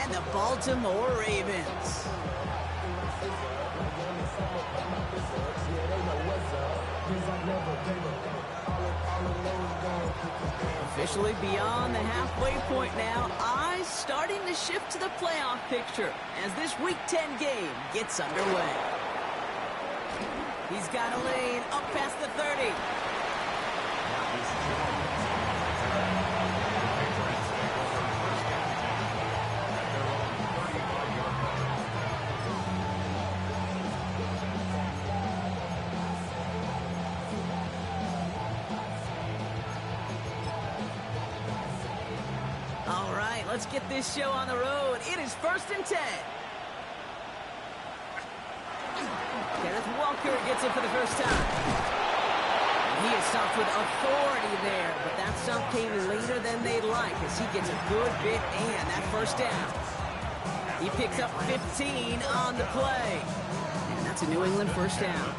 and the Baltimore Ravens. Officially beyond the halfway point now, eyes starting to shift to the playoff picture as this Week 10 game gets underway. He's got a lane up past the 30. All right, let's get this show on the road. It is 1st and 10. Kenneth Walker gets it for the first time. He is stopped with authority there, but that stop came later than they'd like as he gets a good bit and that first down. He picks up 15 on the play. And that's a New England first down.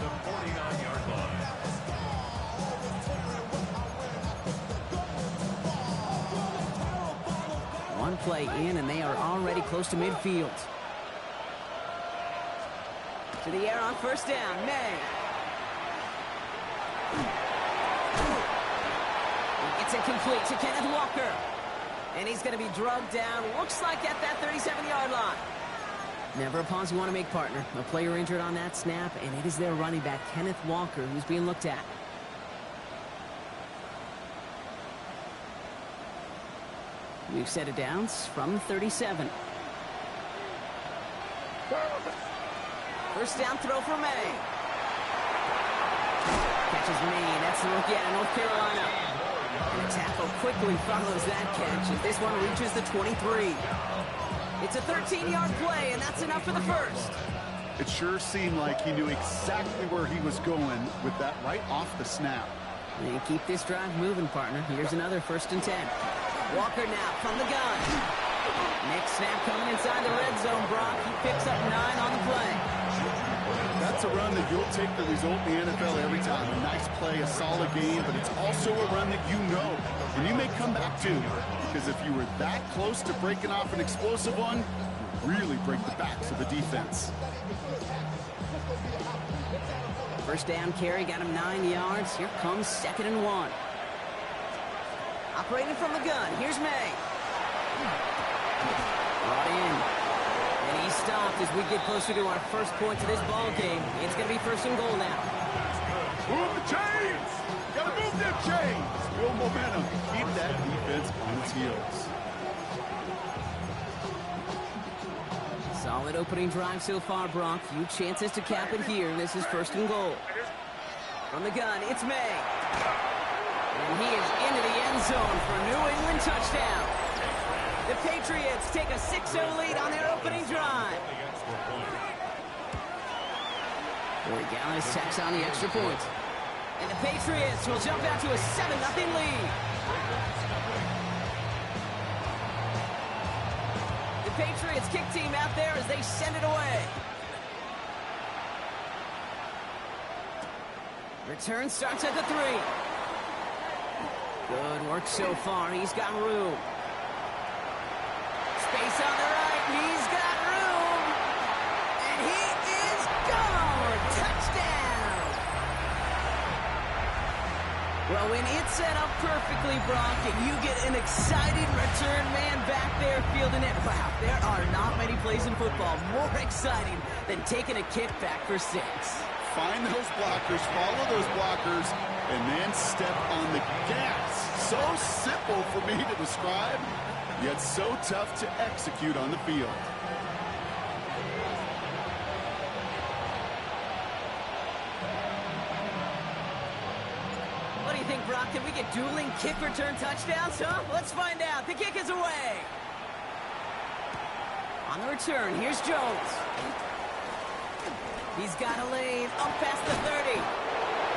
One play in, and they are already close to midfield. To the air on first down, May. It's incomplete to Kenneth Walker. And he's going to be drugged down, looks like at that 37-yard line. Never a pause you want to make, partner. A player injured on that snap, and it is their running back, Kenneth Walker, who's being looked at. We've set it down from 37. First down throw for May. Catches May. That's the rookie out of North Carolina. And a tackle quickly follows that catch as this one reaches the 23. It's a 13-yard play, and that's enough for the first. It sure seemed like he knew exactly where he was going with that right off the snap. And keep this drive moving, partner. Here's another 1st and 10. Walker now from the gun. Next snap coming inside the red zone, Brock. He picks up 9 on the play. That's a run that you'll take the result in the NFL every time. A nice play, a solid game, but it's also a run that you know, and you may come back to, because if you were that close to breaking off an explosive one, you really break the backs of the defense. First down carry, got him 9 yards. Here comes 2nd and 1. Operating from the gun, here's May. Brought in. And he's stopped as we get closer to our first point to this ball game. It's going to be 1st and goal now. Move the chains! Gotta move them chains! Build momentum. Keep that defense on its heels. Solid opening drive so far, Brock. Few chances to cap it here. This is 1st and goal. From the gun, it's May. And he is into the end zone for a New England touchdown. The Patriots take a 6-0 lead on their opening drive. Corey Gallis tacks on the extra point. And the Patriots will jump out to a 7-0 lead. The Patriots kick team out there as they send it away. Return starts at the 3. Good work so far. He's got room. Space on the right. He's got room. And he is gone. Touchdown. Well, when it's set up perfectly, Brock, and you get an exciting return man back there fielding it, wow, there are not many plays in football more exciting than taking a kick back for 6. Find those blockers, follow those blockers, and then step on the gas. So simple for me to describe, yet so tough to execute on the field. What do you think, Brock? Can we get dueling kick return touchdowns, huh? Let's find out. The kick is away. On the return, here's Jones. He's got a lane up past the 30.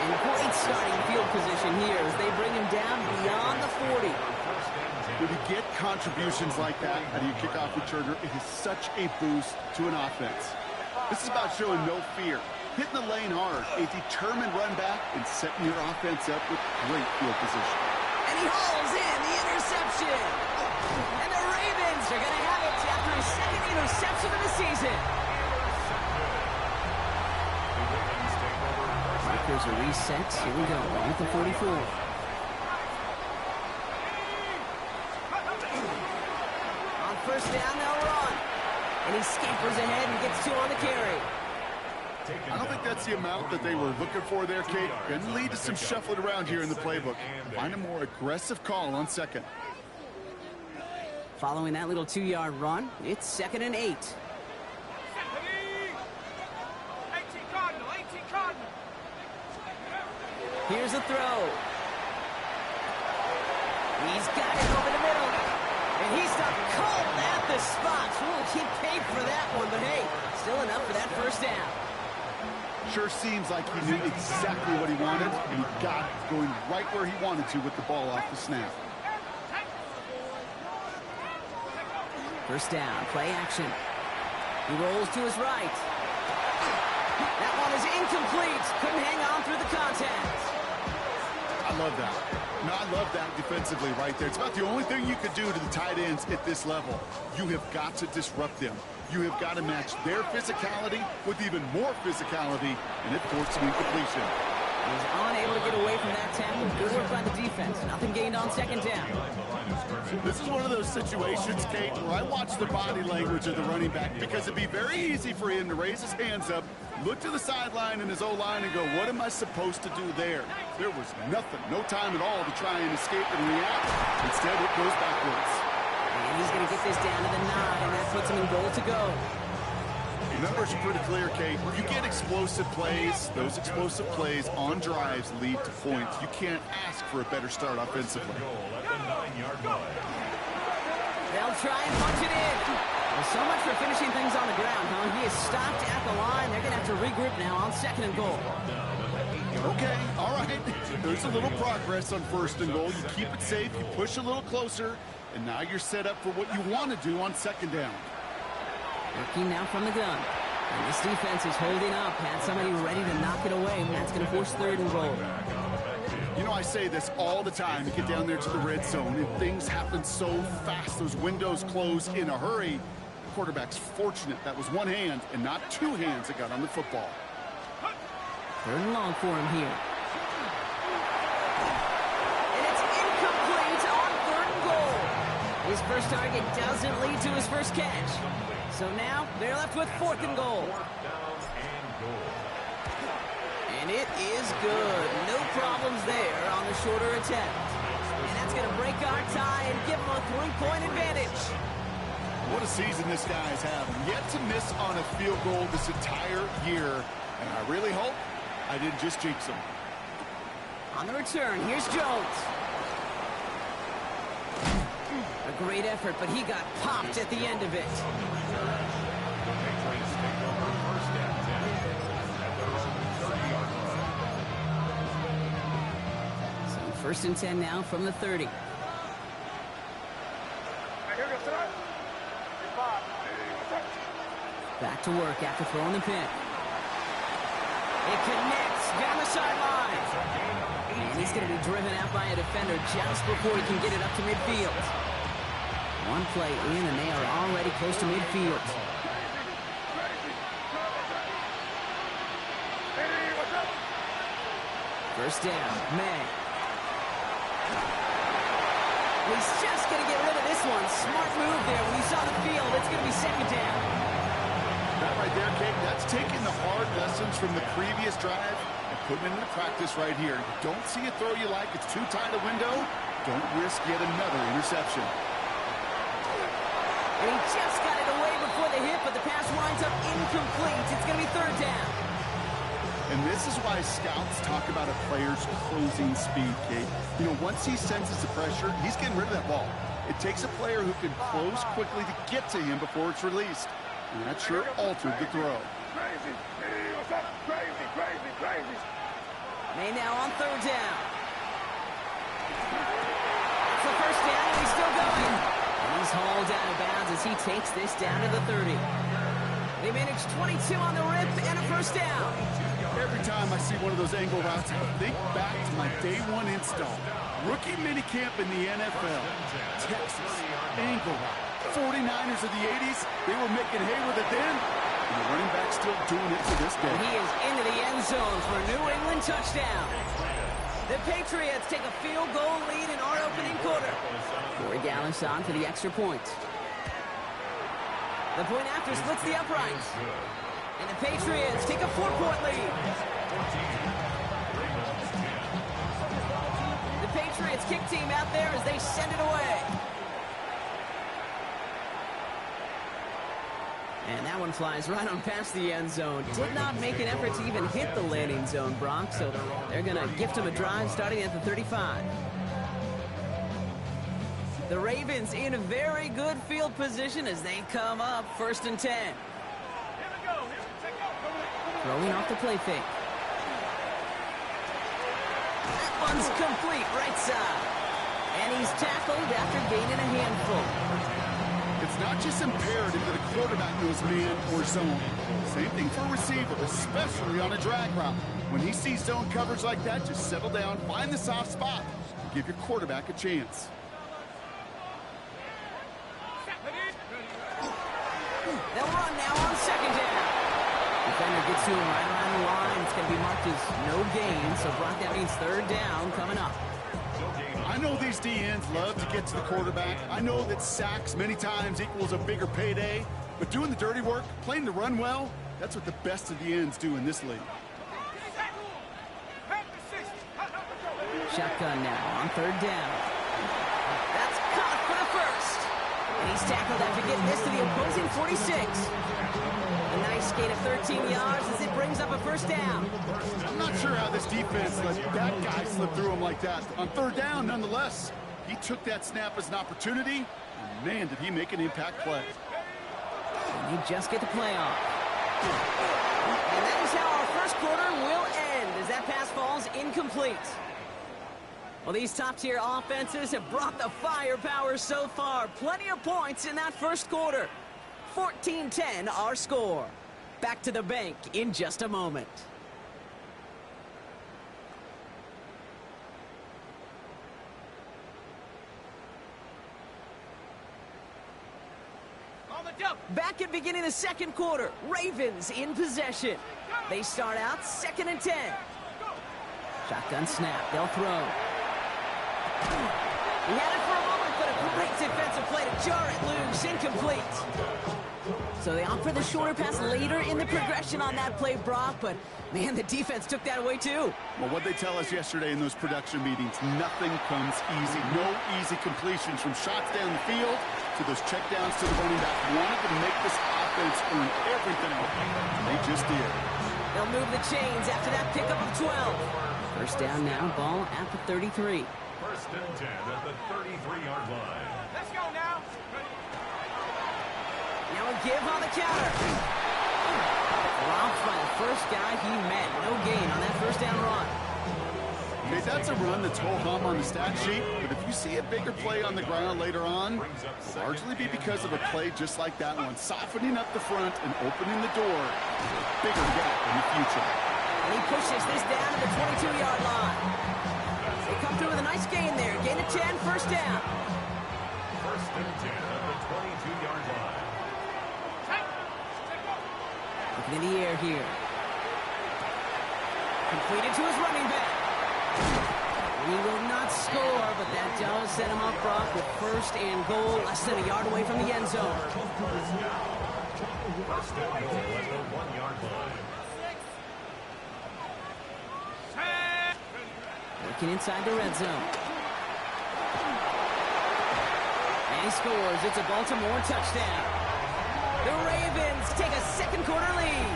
And great starting field position here as they bring him down beyond the 40. When you get contributions like that out of your kickoff returner, it is such a boost to an offense. This is about showing no fear, hitting the lane hard, a determined run back, and setting your offense up with great field position. And he hauls in the interception. And the Ravens are going to have it after a second reception of the season. Lakers are reset. Here we go. With the 44. On first down, they'll run. And he scampers ahead and gets 2 on the carry. I don't think that's the amount that they were looking for there, Kate. Can lead to some shuffling around here in the playbook. Find a more aggressive call on second. Following that little 2-yard run, it's 2nd and 8. Here's a throw. He's got it over the middle. And he's not cold at the spot. Ooh, he paid for that one, but hey, still enough for that first down. Sure seems like he knew exactly what he wanted, and he got it going right where he wanted to with the ball off the snap. First down, play action. He rolls to his right. That one is incomplete. Couldn't hang on through the contact. I love that. No, I love that defensively right there. It's about the only thing you could do to the tight ends at this level. You have got to disrupt them. You have got to match their physicality with even more physicality, and it forced an incompletion. He was unable to get away from that tackle. Good work by the defense. Nothing gained on second down. This is one of those situations, Kate, where I watch the body language of the running back because it'd be very easy for him to raise his hands up, look to the sideline in his O-line and go, what am I supposed to do there? There was nothing, no time at all to try and escape and react. Instead, it goes backwards. And he's going to get this down to the 9, and that puts him in goal to go. The numbers are pretty clear, Kate. You get explosive plays. Those explosive plays on drives lead to points. You can't ask for a better start offensively. They'll try and punch it in. Well, so much for finishing things on the ground, huh? He is stopped at the line. They're going to have to regroup now on 2nd and goal. Okay, all right. There's a little progress on 1st and goal. You keep it safe, you push a little closer, and now you're set up for what you want to do on 2nd down. Working now from the gun. And this defense is holding up. Had somebody ready to knock it away, and that's going to force 3rd and goal. You know, I say this all the time. You get down there to the red zone, and things happen so fast. Those windows close in a hurry. The quarterback's fortunate that was one hand and not 2 hands that got on the football. 3rd and long for him here. And it's incomplete on 3rd and goal. His first target doesn't lead to his first catch. So now they're left with 4th and goal. And it is good. No problems there on the shorter attempt. And that's going to break our tie and give him a 3-point advantage. What a season this guy is having. Yet to miss on a field goal this entire year. And I really hope I didn't just jinx him. On the return, here's Jones. A great effort, but he got popped at the end of it. So 1st and 10 now from the 30. Back to work after throwing the pick. It connects down the sideline. And he's going to be driven out by a defender just before he can get it up to midfield. One play in, and they are already close to midfield. First down, May. He's just going to get rid of this one. Smart move there. When you saw the field, it's going to be 2nd down. That right there, Kate, that's taking the hard lessons from the previous drive and putting them into practice right here. You don't see a throw you like, it's too tight a window, don't risk yet another interception. And he just got it away before the hit, but the pass winds up incomplete. It's going to be 3rd down. And this is why scouts talk about a player's closing speed, Kate. You know, once he senses the pressure, he's getting rid of that ball. It takes a player who can close quickly to get to him before it's released. And that sure altered the throw. May now on 3rd down. That's the first down, and he's still going. And he's hauled out of bounds as he takes this down to the 30. They managed 22 on the rip and a first down. Every time I see one of those angle routes, I think back to my day 1 install. Rookie minicamp in the NFL. Texas, angle route. 49ers of the 80s, they were making hay with it then, and the running back's still doing it to this day. And he is into the end zone for a New England touchdown. The Patriots take a field goal lead in our opening quarter. Corey Gallis on for the extra point. The point after splits the uprights. And the Patriots take a 4-point lead. The Patriots kick team out there as they send it away. And that one flies right on past the end zone. Did not make an effort to even hit the landing zone, Brock, so they're going to gift him a drive starting at the 35. The Ravens in a very good field position as they come up 1st and 10. Throwing off the play fake. That one's complete, right side. And he's tackled after gaining a handful. It's not just imperative that a quarterback knows man or zone. Same thing for a receiver, especially on a drag route. When he sees zone coverage like that, just settle down, find the soft spot, and give your quarterback a chance. They'll run now on 2nd down. Defender gets to him right around the line. It's going to be marked as no gain, so Brock, that means 3rd down coming up. I know these DNs love to get to the quarterback. I know that sacks many times equals a bigger payday, but doing the dirty work, playing the run well, that's what the best of the ends do in this league. Shotgun now on 3rd down. That's caught for the 1st. And he's tackled after getting this to the opposing 46. A nice gain of 13 yards as it brings up a 1st down. I'm not sure how this defense let that guy slip through him like that. On 3rd down, nonetheless, he took that snap as an opportunity, and man, did he make an impact play. And they just get the play off. And that is how our 1st quarter will end as that pass falls incomplete. Well, these top-tier offenses have brought the firepower so far. Plenty of points in that 1st quarter. 14-10 our score. Back to the bank in just a moment. Back at beginning of 2nd quarter. Ravens in possession. They start out 2nd and 10. Shotgun snap. They'll throw. He had it for a moment, but a great defensive play to jar it loose. Incomplete. So they opt for the shorter pass later in the progression on that play, Brock, but man, the defense took that away too. Well, what they tell us yesterday in those production meetings, nothing comes easy. No easy completions from shots down the field to those checkdowns to the running back. Wanted to make this offense earn everything, and they just did. They'll move the chains after that pickup of 12. 1st down now, ball at the 33. 1st and 10 at the 33-yard line. Let's go now. Now a give on the counter. Dropped by the 1st guy he met. No gain on that 1st down run. Okay, that's a run that's ho-hum on the stat sheet, but if you see a bigger play on the ground later on, it'll largely be because of a play just like that one, softening up the front and opening the door to a bigger gap in the future. And he pushes this down to the 22-yard line. They come through with a nice gain there. Gain of 10, 1st down. 1st and 10 at the 22-yard line. Looking in the air here. Completed to his running back. He will not score, but that does set him up, Brock, with 1st and goal, less than a yard away from the end zone. 1st and goal at the 1-yard line. Working inside the red zone. And he scores. It's a Baltimore touchdown. The Ravens take a 2nd quarter lead.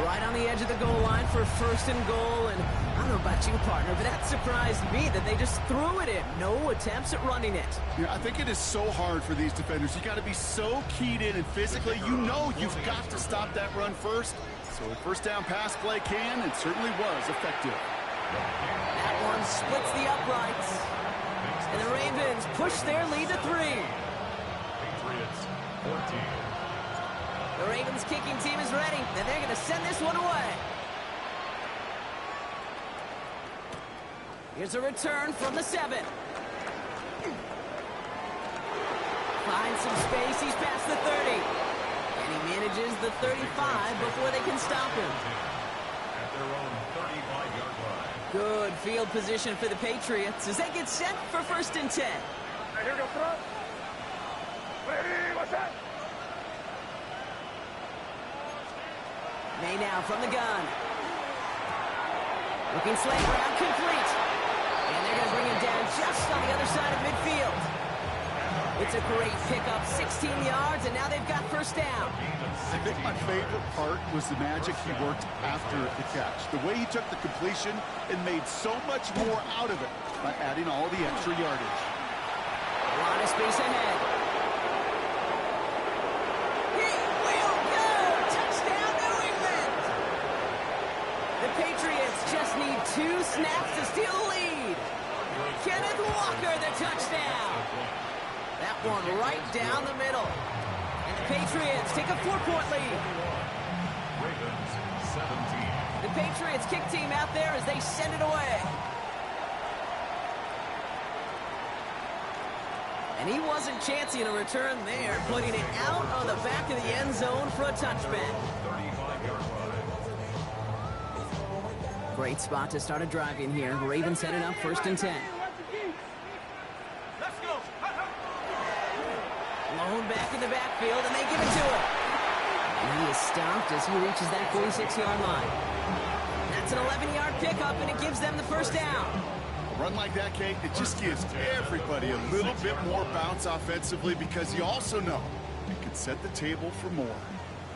Right on the edge of the goal line for 1st and goal. And I don't know about you, partner, but that surprised me that they just threw it in. No attempts at running it. Yeah, I think it is so hard for these defenders. You got to be so keyed in and physically, you know you've got to stop that run first. So a 1st down pass play can and certainly was effective. That one splits the uprights. And the Ravens push their lead to 3. Patriots 14. The Ravens kicking team is ready, and they're going to send this one away. Here's a return from the 7. Finds some space. He's past the 30. And he manages the 35 before they can stop him. At their own 35-yard line. Good field position for the Patriots as they get set for 1st and 10. Here we go, front. Ready, what's that? May now from the gun. Looking slant route, complete. And they're going to bring him down just on the other side of midfield. It's a great pickup, 16 yards, and now they've got 1st down. I think my favorite part was the magic he worked after the catch. The way he took the completion and made so much more out of it by adding all the extra yardage. A lot of space ahead. He will go! Touchdown, New England! The Patriots just need 2 snaps to steal the lead. Kenneth Walker, the touchdown. That one right down the middle. And the Patriots take a 4-point lead. Ravens 17. The Patriots kick team out there as they send it away. And he wasn't chancing a return there, putting it out on the back of the end zone for a touchback. 35-yard line. Great spot to start a drive in here. Ravens set it up 1st and 10. Let's go. Lone back in the backfield, and they give it to him. And he is stopped as he reaches that 46-yard line. That's an 11-yard pickup, and it gives them the 1st down. A run like that, Kate, it just gives everybody a little bit more bounce offensively because you also know it can set the table for more.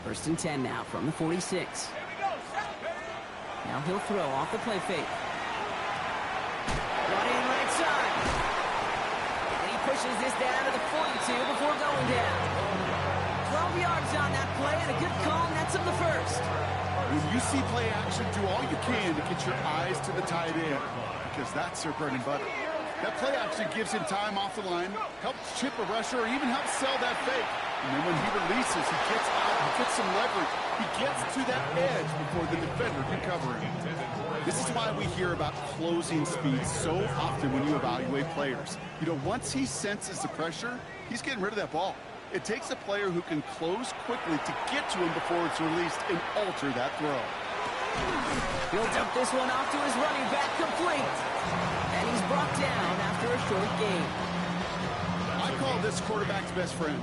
1st and 10 now from the 46. Now he'll throw off the play fake. Brought in right side. And he pushes this down to the 42 before going down. 12 yards on that play, and a good call nets him the 1st. When you see play action, do all you can to get your eyes to the tight end because that's their bread and butter. That play action gives him time off the line, helps chip a rusher, or even helps sell that fake. And then when he releases, he gets out, he gets some leverage. He gets to that edge before the defender can cover him. This is why we hear about closing speed so often when you evaluate players. You know, once he senses the pressure, he's getting rid of that ball. It takes a player who can close quickly to get to him before it's released and alter that throw. He'll dump this one off to his running back, complete. And he's brought down after a short gain. I call this quarterback's best friend.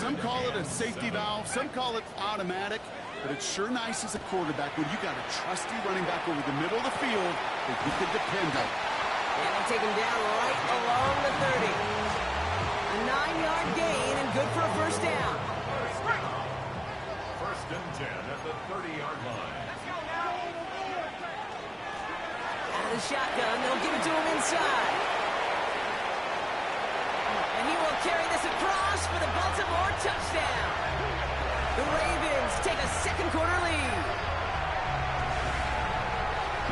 Some call it a safety valve, some call it automatic, but it's sure nice as a quarterback when you got a trusty running back over the middle of the field that you can depend on. And they take him down right along the 30. A 9-yard gain and good for a 1st down. 1st and 10 at the 30-yard line. Out of the shotgun, they'll give it to him inside. And he will carry this across for the Baltimore touchdown. The Ravens take a 2nd quarter lead.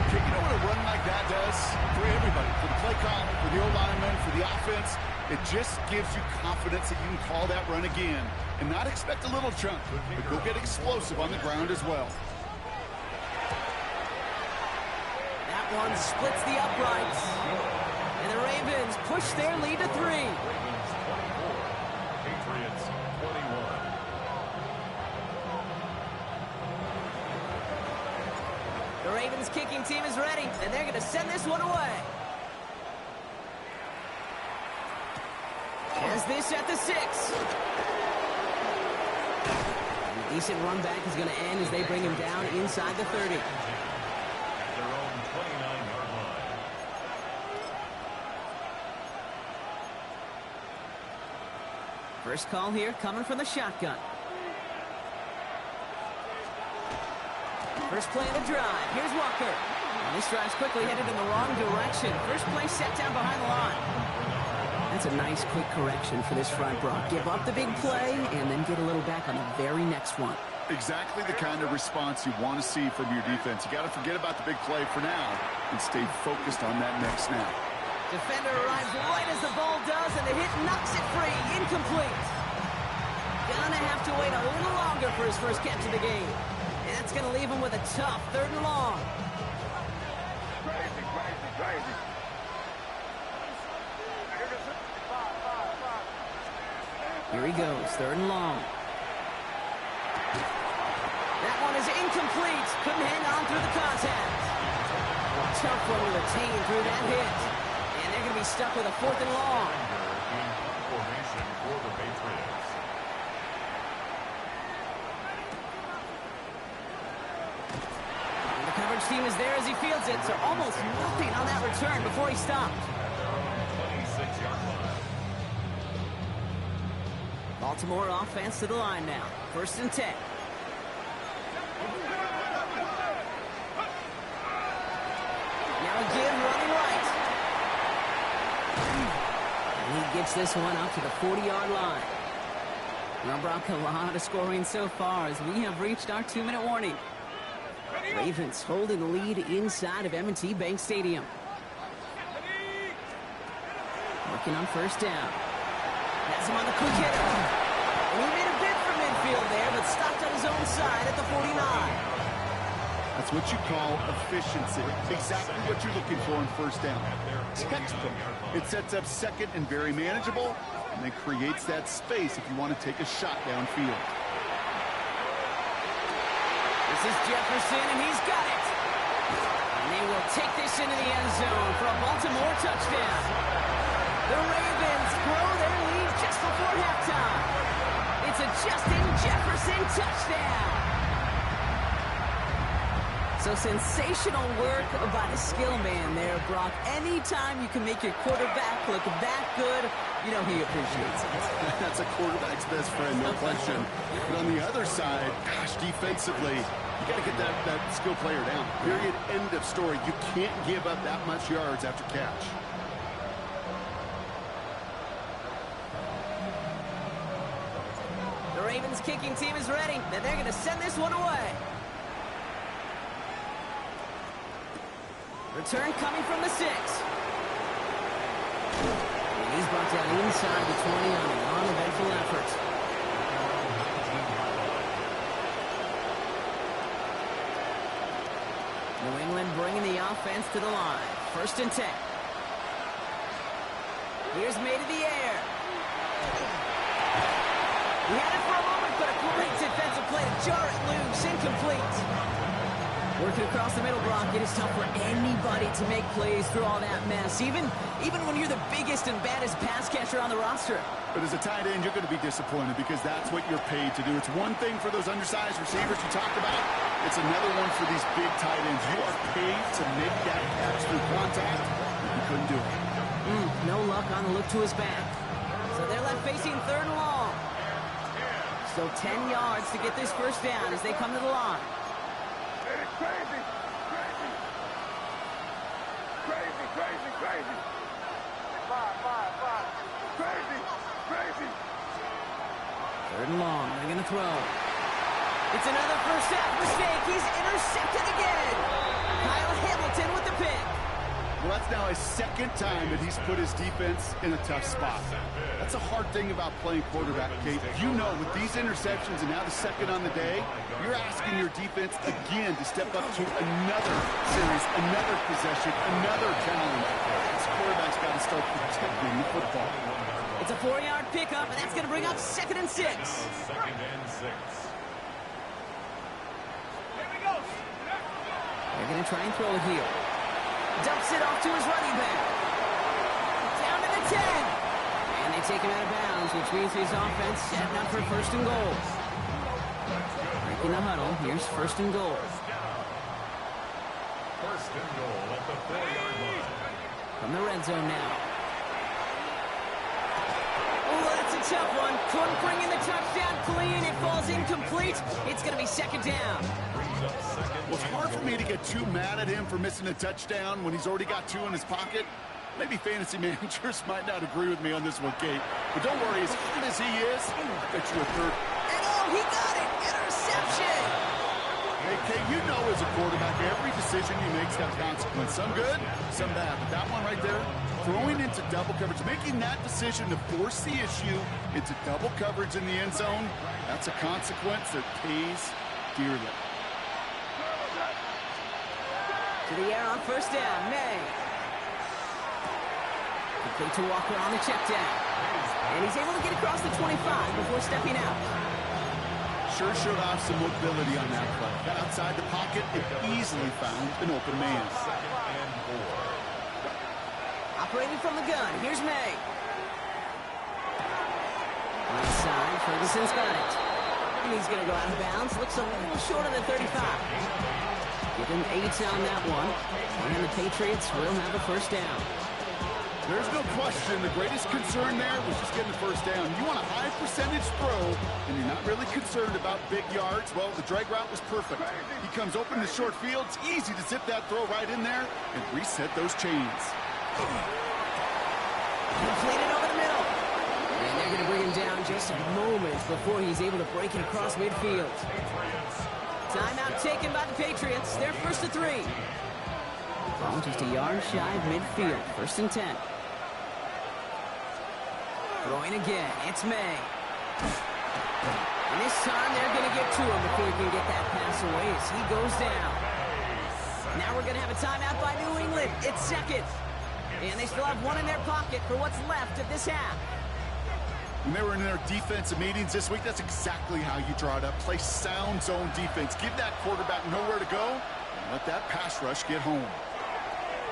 Okay, you know what a run like that does for everybody, for the play call, for the O-lineman, for the offense? It just gives you confidence that you can call that run again and not expect a little chunk, but go get explosive on the ground as well. That one splits the uprights. And the Ravens push their lead to 3. Ravens 24. Patriots 21. The Ravens kicking team is ready, and they're going to send this one away. As this at the 6. A decent run back is going to end as they bring him down inside the 30. At their own 29-yard line. First call here coming from the shotgun. First play of the drive. Here's Walker. And this drive's quickly headed in the wrong direction. First play set down behind the line. That's a nice quick correction for this front, Brock. Give up the big play and then get a little back on the very next one. Exactly the kind of response you want to see from your defense. You got to forget about the big play for now and stay focused on that next snap. Defender arrives right as the ball does, and the hit knocks it free. Incomplete. Gonna have to wait a little longer for his first catch of the game. And that's gonna leave him with a tough 3rd and long. Crazy. Here he goes, 3rd and long. That one is incomplete. Couldn't hang on through the contact. Tough one to attain through that hit. And they're going to be stuck with a 4th and long. Formation for the Patriots. And the coverage team is there as he fields it, so almost nothing on that return before he stopped. 26-yard line. Baltimore offense to the line now. 1st and 10. Now again, running right. And he gets this one out to the 40-yard line. Now, Brock, a lot of scoring so far as we have reached our 2-minute warning. Ravens holding the lead inside of M&T Bank Stadium. Working on 1st down. Has him on the quick hitter. And he made a bid for midfield there, but stopped on his own side at the 49. That's what you call efficiency. Exactly what you're looking for on 1st down. Textbook. It sets up 2nd and very manageable, and then creates that space if you want to take a shot downfield. This is Jefferson, and he's got it. And they will take this into the end zone for a Baltimore touchdown. The Ravens grow their lead just before halftime. It's a Justin Jefferson touchdown. So sensational work by the skill man there, Brock. Anytime you can make your quarterback look that good, you know he appreciates it. That's a quarterback's best friend, no question. But on the other side, gosh, defensively, you got to get that skill player down. Period, end of story. You can't give up that much yards after catch. The Ravens kicking team is ready, and they're going to send this one away. Return coming from the 6. And he's brought down inside the 20 on an uneventful effort. New England bringing the offense to the line. 1st and 10. Here's made in the air. He had it for a moment, but a great defensive play to jar it loose. Incomplete. Working across the middle, Brock, it is tough for anybody to make plays through all that mess, even when you're the biggest and baddest pass catcher on the roster. But as a tight end, you're going to be disappointed because that's what you're paid to do. It's one thing for those undersized receivers you talked about. It's another one for these big tight ends. You are paid to make that catch through contact. You couldn't do it. No luck on the look to his back. So they're left facing 3rd and long. Still 10 yards to get this 1st down as they come to the line. Crazy. Five. Crazy. 3rd and long. They're going to throw. It's another 1st half mistake. He's intercepted again. Kyle Hamilton with the pick. Well, that's now his 2nd time that he's put his defense in a tough spot. That's a hard thing about playing quarterback, Kate. You know, with these interceptions and now the 2nd on the day, you're asking your defense again to step up to another series, another possession, another challenge. This quarterback's got to start protecting the football. It's a 4-yard pickup, and that's going to bring up 2nd and 6. 2nd and 6. They're going to try and throw it here. Dumps it off to his running back. Down to the 10. And they take him out of bounds, which means his offense setting up for 1st and goal. Breaking the huddle. Here's 1st and goal. 1st and goal at the 4-yard line. From the red zone now. Oh, that's a tough one. Couldn't bring in the touchdown clean. It falls incomplete. It's going to be 2nd down. Well, it's hard for me to get too mad at him for missing a touchdown when he's already got 2 in his pocket. Maybe fantasy managers might not agree with me on this one, Kate. But don't worry, as hard as he is, I bet you a 3rd. And oh, he got it! Interception! Hey, Kate, you know as a quarterback, every decision he makes has consequence. Some good, some bad. But that one right there, throwing into double coverage, making that decision to force the issue into double coverage in the end zone, that's a consequence that pays dearly. To the air on 1st down, May. Complete to Walker on the check down. And he's able to get across the 25 before stepping out. Sure showed off some mobility on that play. Got outside the pocket and easily found an open man. Operating from the gun, here's May. Right side, Ferguson's got it. And he's going to go out of bounds. Looks a little short of the 35. Give him 8 on that one. And the Patriots will have a first down. There's no question the greatest concern there was just getting the first down. You want a high percentage throw, and you're not really concerned about big yards. Well, the drag route was perfect. He comes open to short field. It's easy to zip that throw right in there and reset those chains. Completed over the middle. And they're going to bring him down just moments before he's able to break it across midfield. Timeout taken by the Patriots. They're first to 3. Well, just a yard shy of midfield. First and 10. Throwing again. It's May. And this time they're going to get to him before he can get that pass away as he goes down. Now we're going to have a timeout by New England. It's second. And they still have one in their pocket for what's left of this half. When they were in their defensive meetings this week, that's exactly how you draw it up. Play sound zone defense. Give that quarterback nowhere to go and let that pass rush get home.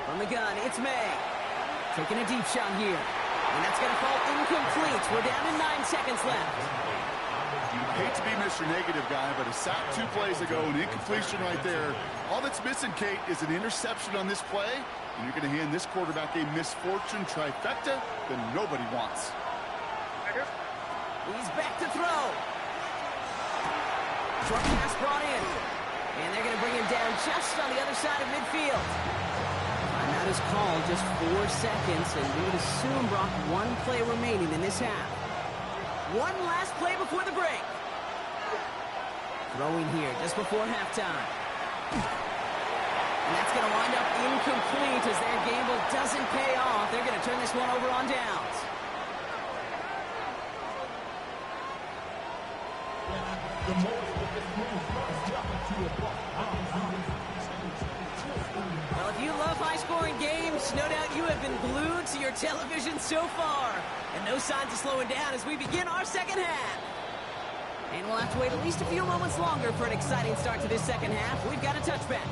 From the gun, it's May. Taking a deep shot here. And that's going to fall incomplete. We're down to 9 seconds left. Hate to be Mr. Negative guy, but a sack 2 plays ago, an incompletion right there. All that's missing, Kate, is an interception on this play. And you're going to hand this quarterback a misfortune trifecta that nobody wants. He's back to throw. Short pass brought in. And they're going to bring him down just on the other side of midfield. Timeout is called, just 4 seconds, and we would assume, Brock, 1 play remaining in this half. One last play before the break. Throwing here just before halftime. And that's going to wind up incomplete as their gamble doesn't pay off. They're going to turn this one over on downs. Well, if you love high-scoring games, no doubt you have been glued to your television so far. And no signs of slowing down as we begin our second half. And we'll have to wait at least a few moments longer for an exciting start to this second half. We've got a touchback.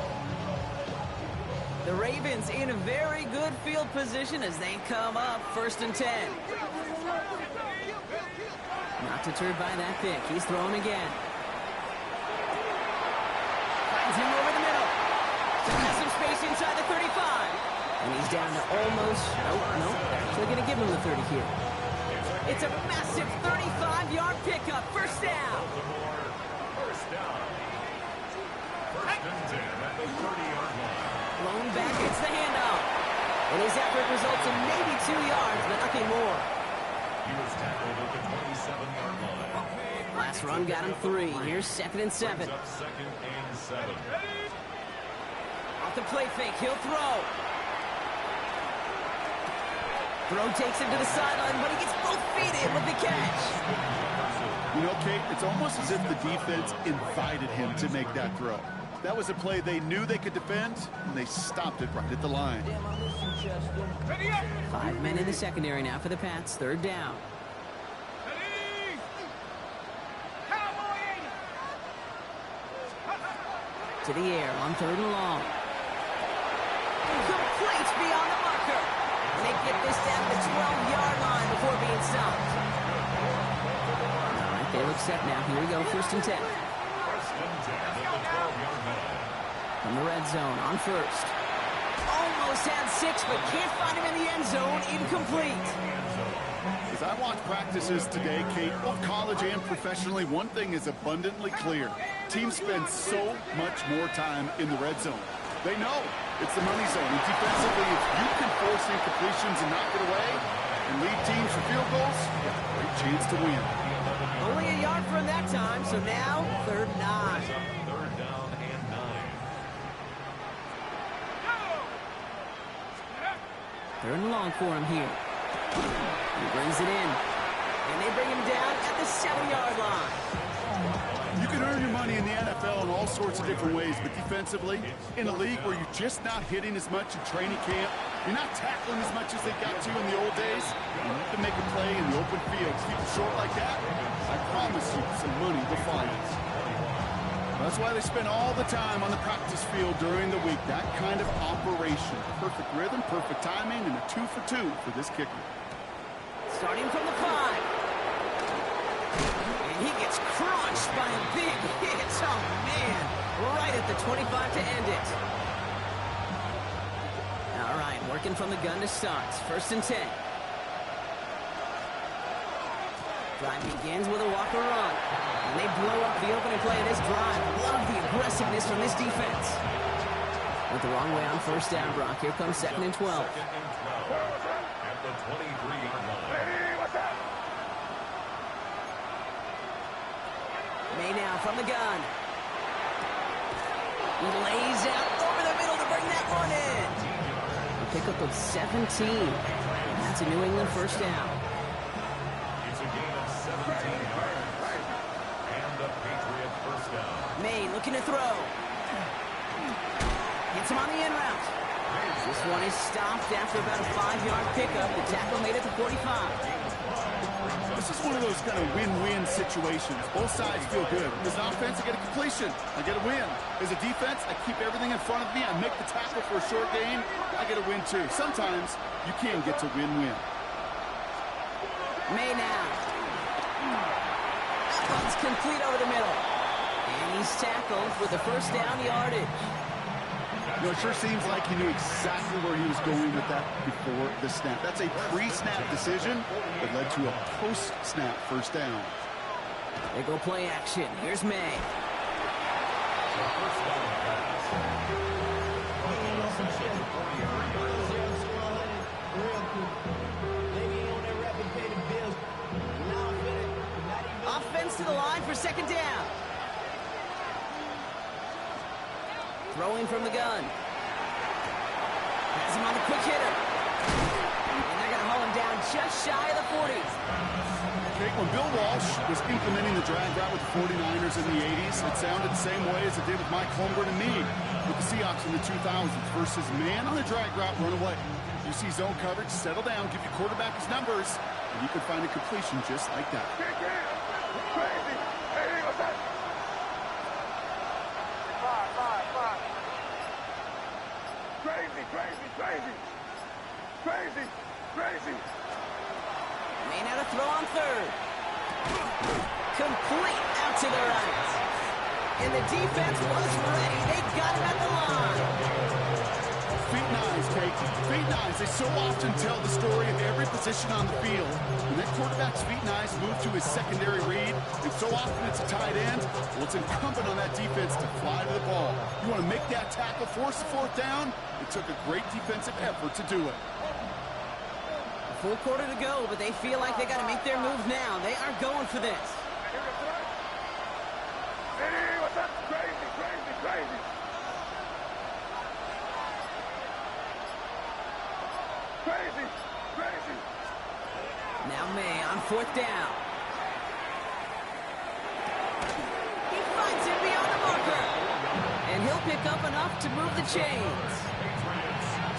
The Ravens in a very good field position as they come up first and 10. Not deterred by that pick. He's throwing again. Finds him over the middle. Still has some space inside the 35. And he's down to almost... No, they're actually going to give him the 30 here. It's a massive 35-yard pickup. First down. First down. First and 10 at the 30-yard line. Blown back, it's the handoff. And his effort results in maybe 2 yards, but nothing more. He was tackled at the 27-yard line. Last run got him 3. Here's second and 7. Brings up second and 7. Off the play fake, he'll throw. Throw takes him to the sideline, but he gets both feet in with the catch. You know, Kate, it's almost as if the defense invited him to make that throw. That was a play they knew they could defend, and they stopped it right at the line. 5 men in the secondary now for the Pats. Third down. To the air on 3rd and long. Complete beyond the marker. And they get this down to the 12-yard line before being stopped. All right, they look set now. Here we go, first and 10. First and 10 at the 12-yard line. From the red zone on first. Almost had 6, but can't find him in the end zone. Incomplete. As I watch practices today, Kate, both college and professionally, one thing is abundantly clear. Teams spend so much more time in the red zone. They know it's the money zone. And defensively, if you can force incompletions and knock it away and lead teams for field goals, you have a great chance to win. Only a yard from that time, so now 3rd and 9. Third down and 9. 3rd and long for him here. He brings it in. And they bring him down at the 7-yard line. You can earn your money in the NFL in all sorts of different ways, but defensively, in a league where you're just not hitting as much in training camp, You're not tackling as much as they got to in the old days. You need to make a play in the open field. Keep it short like that, I promise you some money will find it. That's why they spend all the time on the practice field during the week. That kind of operation. Perfect rhythm, perfect timing, and a 2 for 2 for this kicker. Starting from the 5. And he gets crushed by a big hit. Oh, man. Right at the 25 to end it. All right, working from the gun to start. 1st and 10. Drive begins with a walker run. And they blow up the opening play of this drive. Love the aggressiveness from this defense. Went the wrong way on 1st down, Brock. Here comes 2nd and 12. Second and 12 at the 23-yard line. May now from the gun. He lays out over the middle to bring that one in. A pickup of 17. That's a New England 1st down. It's a gain of 17 yards. And a Patriot 1st down. May looking to throw. Gets him on the in route. This one is stopped after about a 5-yard pickup. The tackle made it to 45. This is one of those kind of win-win situations. Both sides feel good. As an offense, I get a completion. I get a win. As a defense, I keep everything in front of me. I make the tackle for a short gain. I get a win, too. Sometimes you can get to win-win. May now. That one's complete over the middle. And he's tackled with the 1st down yardage. You know, it sure seems like he knew exactly where he was going with that before the snap. That's a pre-snap decision that led to a post-snap 1st down. They go play action. Here's May. Offense to the line for 2nd down. Throwing from the gun. Has him on the quick hitter. And they're going to haul him down just shy of the 40. Okay, when Bill Walsh was implementing the drag route with the 49ers in the 80s, it sounded the same way as it did with Mike Holmgren and me with the Seahawks in the 2000s versus man on the drag route, run away. You see zone coverage, settle down, give your quarterback his numbers, and you can find a completion just like that. Crazy. Hey, what's that? 5. Crazy. May now to throw on 3rd. Complete out to the right. And the defense was ready. They got him at the line. Feet nines, Kate. Feet nines. They so often tell the story of every position on the field. When that quarterback's feet nines move to his secondary read, and so often it's a tight end, well, it's incumbent on that defense to fly to the ball. You want to make that tackle, force the 4th down? It took a great defensive effort to do it. Full quarter to go, but they feel like they got to make their move now. They are going for this. Hey, what's that? Crazy. Now May on 4th down. He finds him beyond the marker. And he'll pick up enough to move the chains.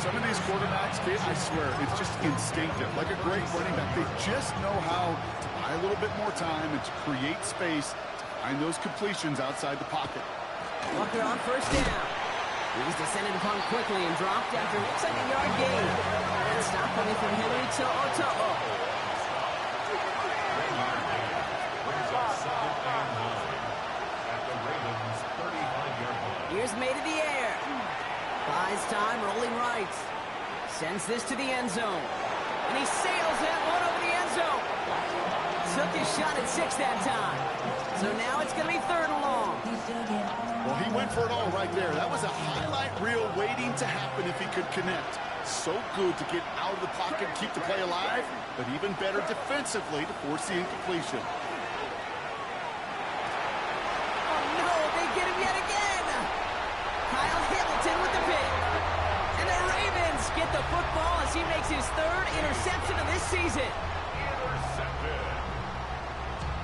Some of these quarterbacks, Kate, I swear, it's just instinctive. Like a great running back, they just know how to buy a little bit more time and to create space to find those completions outside the pocket. Walker on 1st down. He's descended upon quickly and dropped after looks like a yard gain. And stop coming from Henry to Oto'o. Here's May to the air. Buys time, rolling right. Sends this to the end zone. And he sails that one over the end zone. Took his shot at 6 that time. So now it's going to be 3rd and long. Well, he went for it all right there. That was a highlight reel waiting to happen if he could connect. So good to get out of the pocket and keep the play alive, but even better defensively to force the incompletion. Oh, no, they get him yet again. Kyle Hamilton with the pick. And the Ravens get the football as he makes his 3rd interception of this season. Intercepted.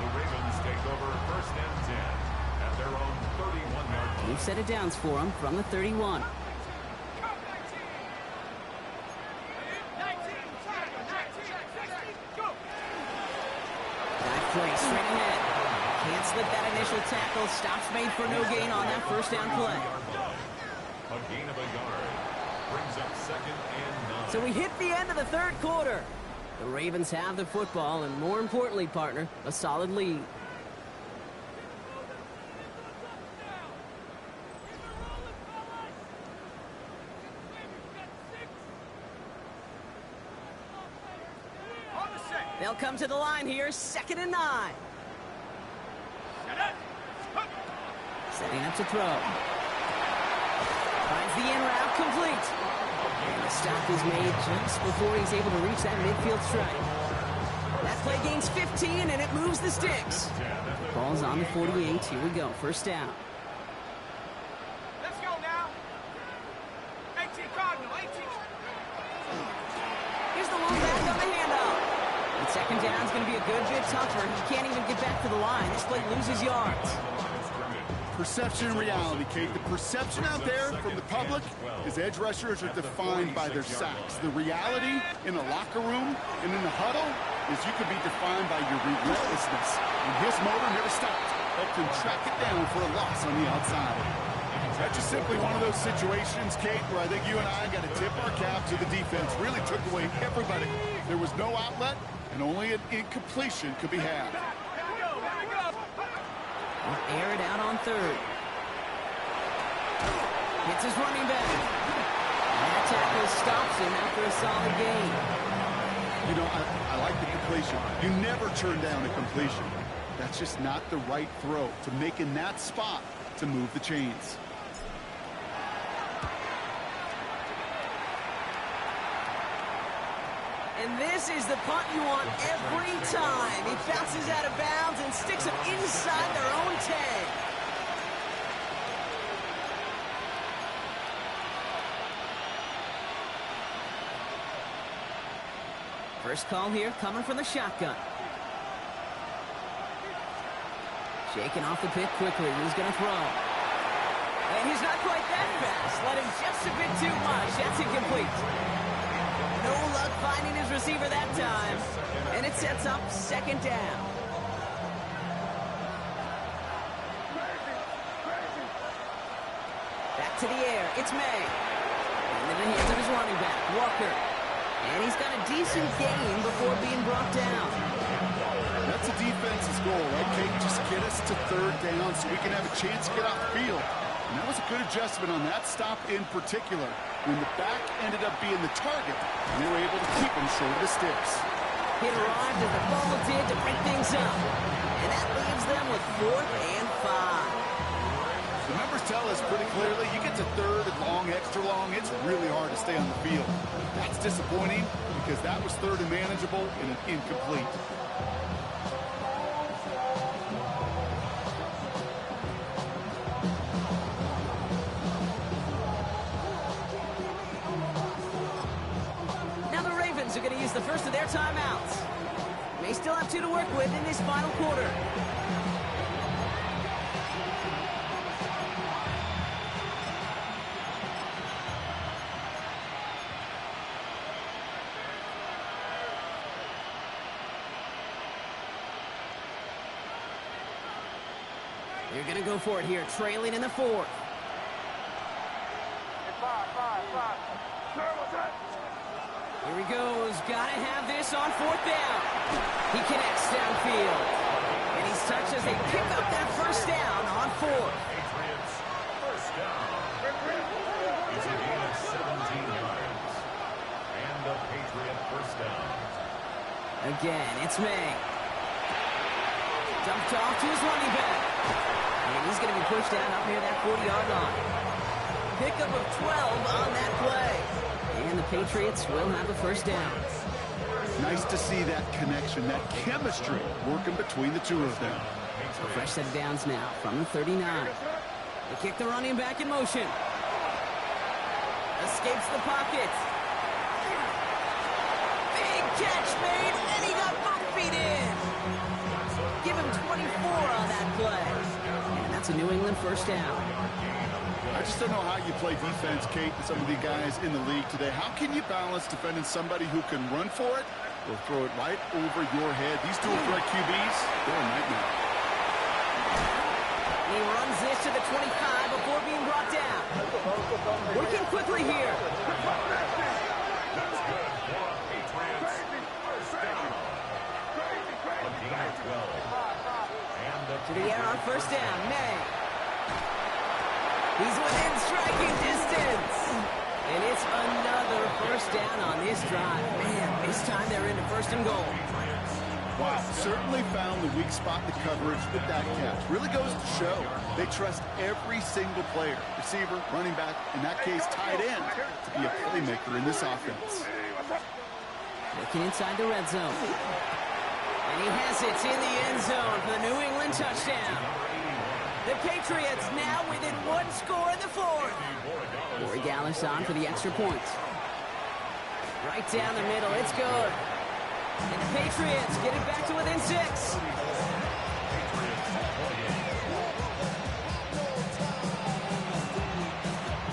The Ravens take over 1st and 10 at their own 31-yard line. New set of downs for him from the 31. play straight ahead. Can't slip that initial tackle. Stops made for no gain on that first down play. A gain of a yard. Brings up 2nd and 9. So we hit the end of the third quarter. The Ravens have the football, and more importantly, partner, a solid lead. They'll come to the line here, 2nd and 9. Setting up to throw. Finds the in route complete. And the stop is made just before he's able to reach that midfield strike. That play gains 15, and it moves the sticks. Ball's on the 48. Here we go. First down. Let's go now. 18 Cardinal, 18. Here's the long back on the handoff. And second down's going to be a good bit tougher. He can't even get back to the line. This play loses yards. Perception and reality, Kate. The perception out there from the public is edge rushers are defined by their sacks. The reality in the locker room and in the huddle is you could be defined by your relentlessness. And his motor never stopped. Helped him track it down for a loss on the outside. That's just simply one of those situations, Kate, where I think you and I got to tip our cap to the defense. Really took away everybody. There was no outlet, and only an incompletion could be had. He'll air it out on third. Hits his running back. And that tackle stops him after a solid gain. You know, I like the completion. You never turn down a completion. That's just not the right throw to make in that spot to move the chains. And this is the punt you want every time. He bounces out of bounds and sticks them inside their own 10. First call here coming from the shotgun. Shaking off the pick quickly. He's going to throw. And he's not quite that fast. Let him just a bit too much. That's incomplete. No luck finding his receiver that time. And it sets up second down. Back to the air. It's May. Into the hands of his running back, Walker. And he's got a decent gain before being brought down. That's a defense's goal, right, Kate? Just get us to third down so we can have a chance to get off the field. And that was a good adjustment on that stop in particular. When the back ended up being the target, they were able to keep him short of the sticks. It arrived as the ball did to break things up. And that leaves them with 4th and 5. The numbers tell us pretty clearly, you get to third and long, extra long, it's really hard to stay on the field. That's disappointing because that was third and manageable and an incomplete. Are going to use the first of their timeouts. They still have 2 to work with in this final quarter. They're going to go for it here, trailing in the 4th. Here he goes. Gotta have this on 4th down. He connects downfield. And he's touched as they pick up that first down on 4th. Patriots, first down. It's a gain of 17 yards. And a Patriot first down. Again, it's May. Dumped off to his running back. And he's going to be pushed down up near that 40-yard line. Pickup of 12 on that play. And the Patriots will have a first down. Nice to see that connection, that chemistry working between the two of them. A fresh set of downs now from the 39. They kick the running back in motion. Escapes the pocket. Big catch made, and he got both feet in. Give him 24 on that play. And that's a New England first down. I just don't know how you play defense, Kate, with some of the guys in the league today. How can you balance defending somebody who can run for it They'll throw it right over your head. These dual threat QBs, they're a nightmare. He runs this to the 25 before being brought down. Working quickly here. That's good for Patriots. First down. A gain of 12. And To the air on first down, May. He's within striking distance. And it's another first down on this drive. Man, this time they're into first and goal. Wow, certainly found the weak spot in the coverage with that catch. Really goes to show they trust every single player, receiver, running back, in that case, tight end, to be a playmaker in this offense. Looking inside the red zone. And he has it in the end zone for the New England touchdown. The Patriots now within one score in the fourth. Corey Gallis on for the extra point. Right down the middle, it's good. And the Patriots get it back to within 6.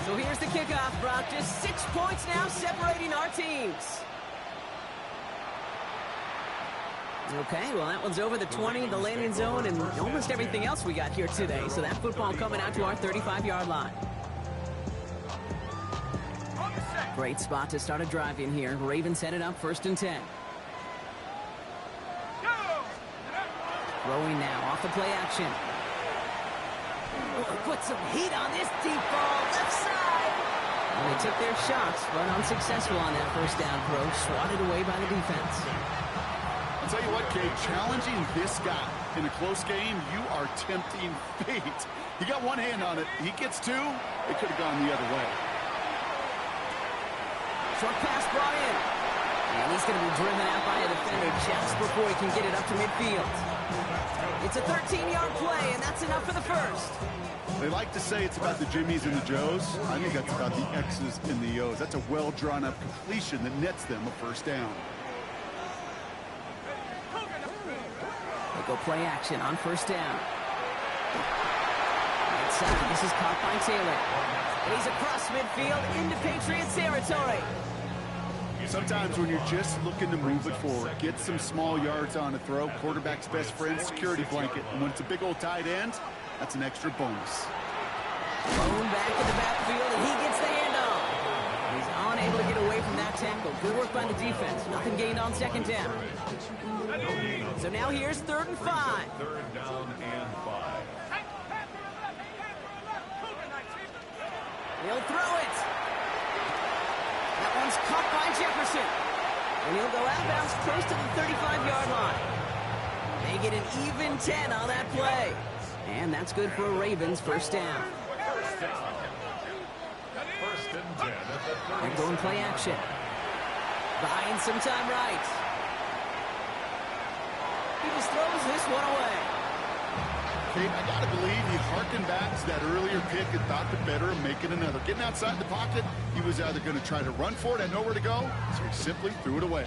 So here's the kickoff, Brock. Just 6 points now separating our teams. Okay, well, that one's over the 20, the landing zone, and almost everything else we got here today. So that football coming out to our 35-yard line. Great spot to start a drive in here. Ravens headed up first and 10. Throwing now off the play action. Oh, put some heat on this deep ball, left side. Well, they took their shots, but unsuccessful on that first down throw, swatted away by the defense. I'll tell you what, Kate, challenging this guy in a close game, you are tempting fate. He got one hand on it. He gets two. It could have gone the other way. Short pass brought in. And he's going to be driven out by a defender just before he can get it up to midfield. It's a 13-yard play, and that's enough for the first. They like to say it's about the Jimmies and the Joes. I think that's about the X's and the O's. That's a well-drawn-up completion that nets them a first down. They go play action on first down. Right side, this is caught by Taylor. And he's across midfield into Patriots territory. Sometimes when you're just looking to move it forward, get some small yards on a throw, quarterback's best friend, security blanket. And when it's a big old tight end, that's an extra bonus. Thrown back in the backfield, and he gets the handoff. He's unable to get away from that tackle. Good work by the defense. Nothing gained on second down. So now here's 3rd and 5. Third down and 5. He'll throw it. That one's caught by Jefferson. And he'll go out of bounds close to the 35-yard line. They get an even 10 on that play. And that's good for a Ravens first down. First and 10 at the 30. They're going play action. Buying some time right. He just throws this one away. Kate, I got to believe he harkened back to that earlier pick and thought the better of making another. Getting outside the pocket, he was either going to try to run for it, had nowhere to go, so he simply threw it away.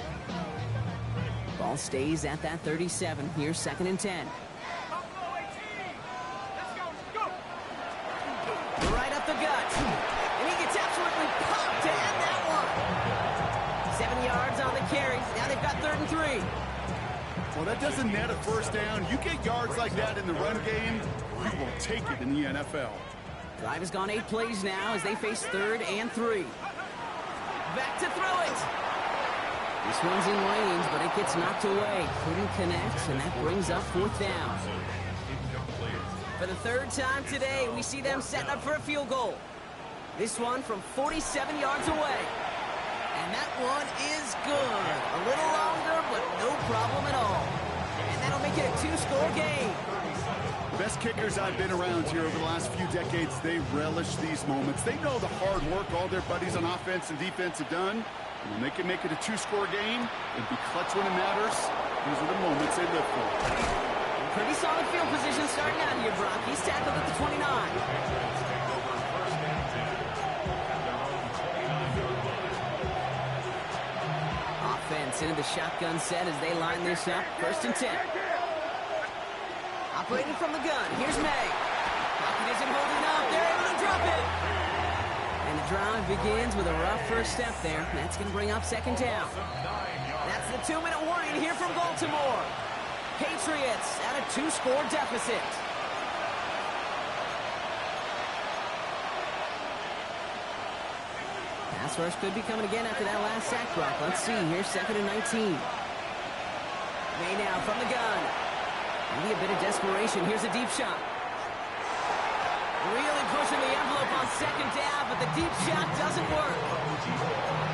Ball stays at that 37. Here's 2nd and 10. Right up the gut. And he gets absolutely popped to end that one. 7 yards on the carry. Now they've got 3rd and 3. Well, that doesn't net a first down. You get yards like that in the run game, you will take it in the NFL. Drive has gone 8 plays now as they face 3rd and 3. Back to throw it. This one's in range, but it gets knocked away. Couldn't connect, and that brings up 4th down. For the 3rd time today, we see them setting up for a field goal. This one from 47 yards away. And that one is good. A little longer, but no problem at all. And that'll make it a 2-score game. Best kickers I've been around here over the last few decades, they relish these moments. They know the hard work all their buddies on offense and defense have done. And when they can make it a 2-score game and be clutch when it matters, these are the moments they live for. Pretty solid field position starting out here, Brock. He's tackled at the 29. Offense into the shotgun set as they line this up. 1st and 10. Operating from the gun. Here's May. Pocket isn't holding up. They're able to drop it. And the drive begins with a rough first step there. That's going to bring up second down. That's the 2-minute warning here from Baltimore. Patriots at a 2-score deficit. Pass rush could be coming again after that last sack, Brock. Let's see. Here's 2nd and 19. May now from the gun. Maybe a bit of desperation. Here's a deep shot. Really pushing the envelope on second down, but the deep shot doesn't work.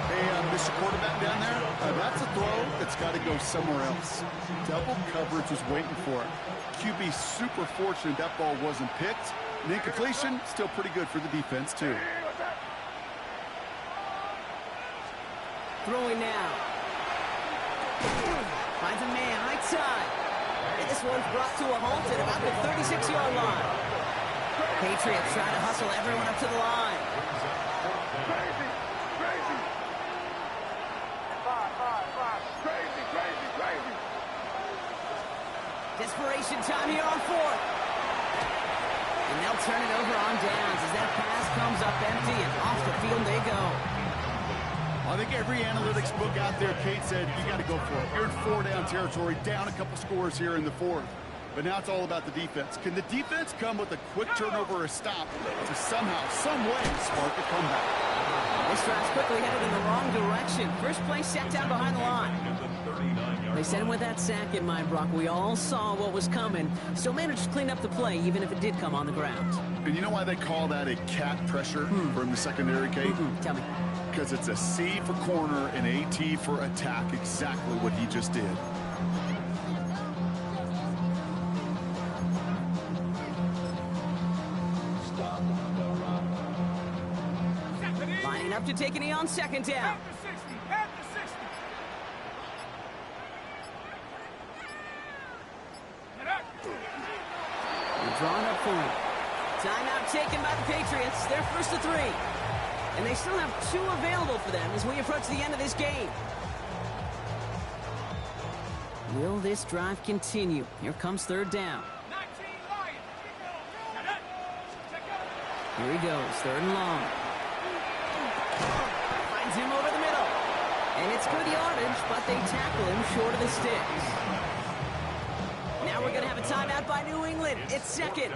Hey, Mr. Quarterback down there, that's a throw that's got to go somewhere else. Double coverage was waiting for it. QB super fortunate that ball wasn't picked. And incompletion, still pretty good for the defense, too. Throwing now. Finds a man right side. And this one's brought to a halt at about the 36-yard line. Patriots trying to hustle everyone up to the line. Crazy, crazy. Five. Crazy. Desperation time here on 4th. And they'll turn it over on downs as that pass comes up empty and off the field they go. I think every analytics book out there, Kate said, you got to go for it. You're in 4-down territory, down a couple scores here in the 4th. But now it's all about the defense. Can the defense come with a quick turnover or a stop to somehow, some way, spark a comeback? This drive's quickly headed in the wrong direction. First play set down behind the line. They sent him with that sack in mind, Brock. We all saw what was coming. Still managed to clean up the play, even if it did come on the ground. And you know why they call that a cat pressure from the secondary, Kate? Tell me. Because it's a C for corner and a T for attack, exactly what he just did. Lining up to take a knee on second down. After 60. They're drawn up for him. Timeout taken by the Patriots. They're first to 3. And they still have 2 available for them as we approach the end of this game. Will this drive continue? Here comes 3rd down. 19 Lions. Here he goes, 3rd and long. Finds him over the middle. And it's good yardage, but they tackle him short of the sticks. Now we're going to have a timeout by New England. It's 2nd.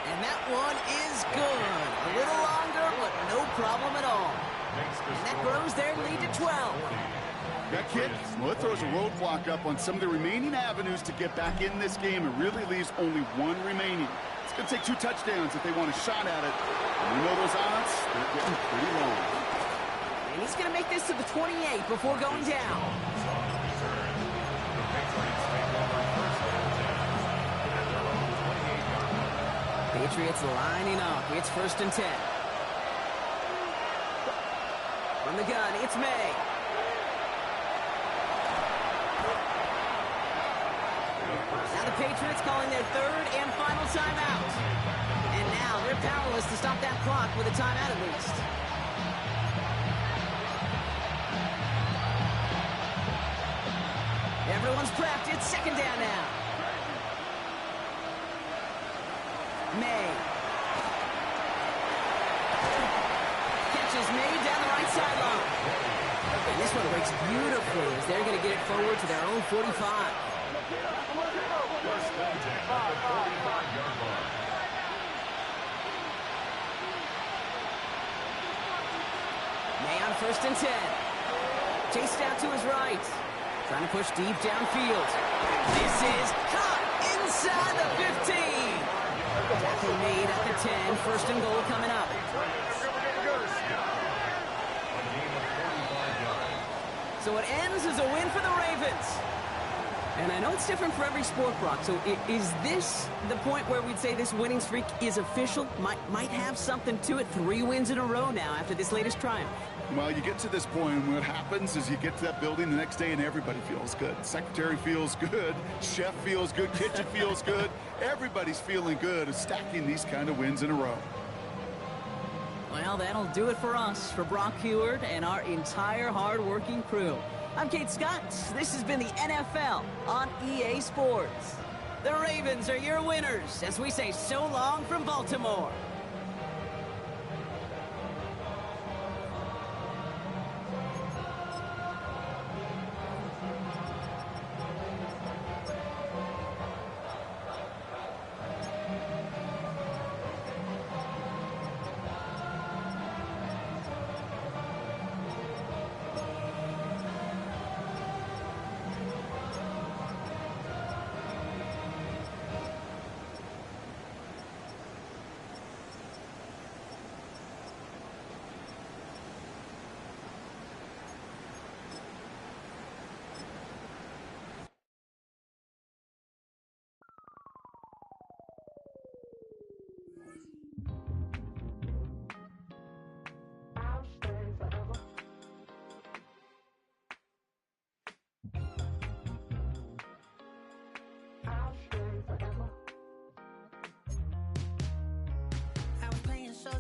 And that one is good. A little longer, but no problem at all. And that grows their lead to 12. That kid, well, it throws a roadblock up on some of the remaining avenues to get back in this game. It really leaves only 1 remaining. It's going to take 2 touchdowns if they want a shot at it. And you know those odds, they're getting pretty long. And he's going to make this to the 28 before going down. Patriots lining up. It's 1st and 10. From the gun, it's May. Now the Patriots calling their 3rd and final timeout. And now they're powerless to stop that clock with a timeout at least. Everyone's prepped. It's 2nd down now. May. Catch is made down the right sideline. And this one breaks beautifully as they're going to get it forward to their own 45. May on 1st and 10. Chased out to his right. Trying to push deep downfield. This is caught inside the 15. Tackle made at the 10. 1st and goal coming up. So it ends as a win for the Ravens. And I know it's different for every sport, Brock. So is this the point where we'd say this winning streak is official? Might have something to it. 3 wins in a row now after this latest triumph. Well, you get to this point, and what happens is you get to that building the next day, and everybody feels good. Secretary feels good. Chef feels good. Kitchen feels good. Everybody's feeling good of stacking these kind of wins in a row. Well, that'll do it for us, for Brock Heward and our entire hard-working crew. I'm Kate Scott. This has been the NFL on EA Sports. The Ravens are your winners as we say so long from Baltimore.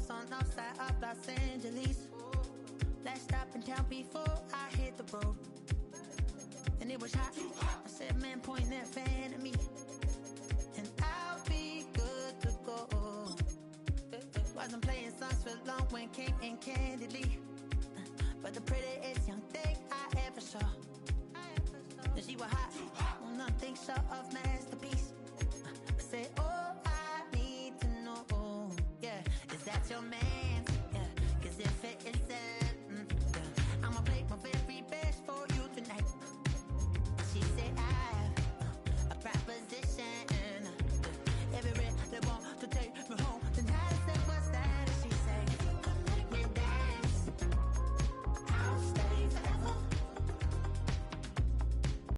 On outside of Los Angeles. Last stop in town before I hit the road. And it was hot. I said, man, point that fan at me. And I'll be good to go. Wasn't playing songs for long when came in candidly. But the prettiest young thing I ever saw. And she was hot. On nothing short of masterpiece. I said, oh, I need to know. Yeah, is that your man?